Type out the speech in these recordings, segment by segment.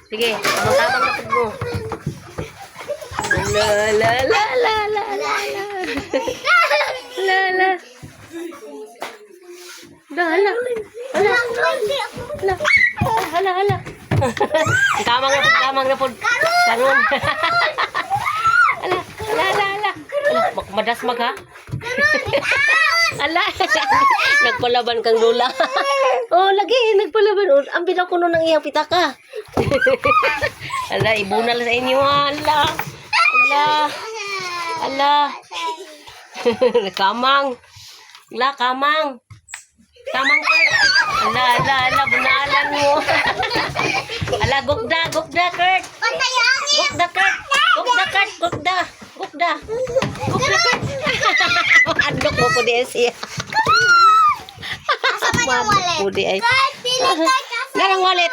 Sige, tamang na pag mo. La la la la la la la. La la. Hala. Hala. Hala. Hala. Tamang na po. Karon. Hala. Hala. Madas mag ha? Ala. Nagpalaban kang lula. Oh, lagi nagpalaban. Ang bilang ko ng iyang pitaka. Ala, ibunal sa inyo. Ala. Kamang. Kamang ka. Ala, bunalan mo. Ala, gukda, Kurt. Gukda, Kurt. Andok mo po di siya. Po di ay. Narang walit.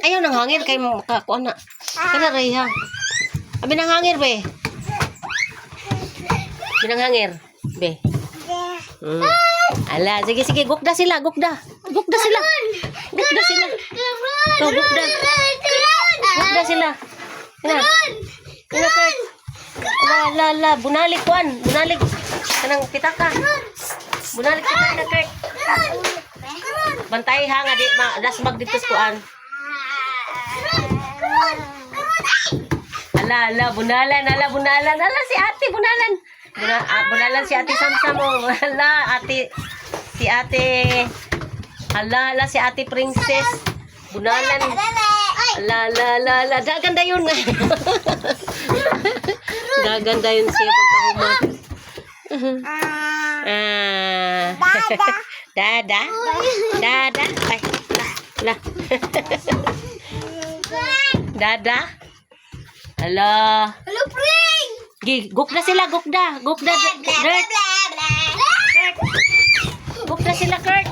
Ayaw nang hangin kay makakuha na. Kana ray ha. Abi nang hangir be. Binang hangir be. Ala, sige, gukda sila. Gukda sila. La, bunalik kanang pitaka. Bunalik na Kurt. Bantay ha nga di dasbag dito sa kuan. Ala, bunalan. Ala si ate bunalan. Bunalan si ate Samsam. Ala, si ate. Ala, si ate Princess. Bunalan. Ala, gaganda yun. Gaganda yun siya pagkahuman. Dada. Ay, la. Dada. Ala. Hello, Pring! Gukda sila. Gukda, Kurt. Gukda sila, Kurt.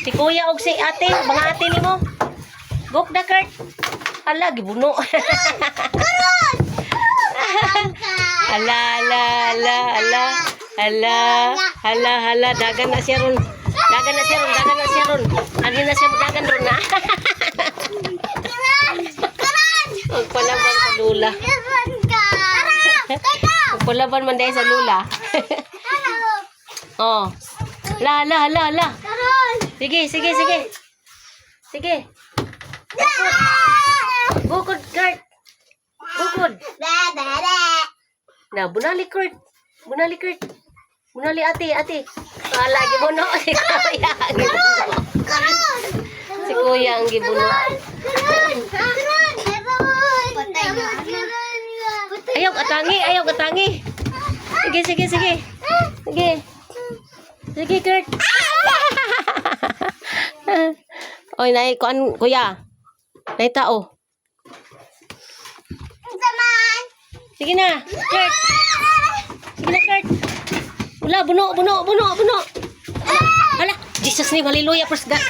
Si kuya og si ate, mga ate nimo. Gukda, Kurt. Ala, gibuno. Hala, dagan na siya ron. Ano na siya dagan ron na. Palaban sa lula. Palaban man dahil sa lula. Oh. La. Sige. Bukod, Kurt. Bukod. Na, bunali Kurt. Bunali ate. Lagi mo no. Si kuya ang gibuno. Ayaw katangi. Sige. Sige, Kurt. Oy, nay kuya. Nay tao. Sige na, Kurt. Wala, buno. Hala, Jesus name, hallelujah, praise God.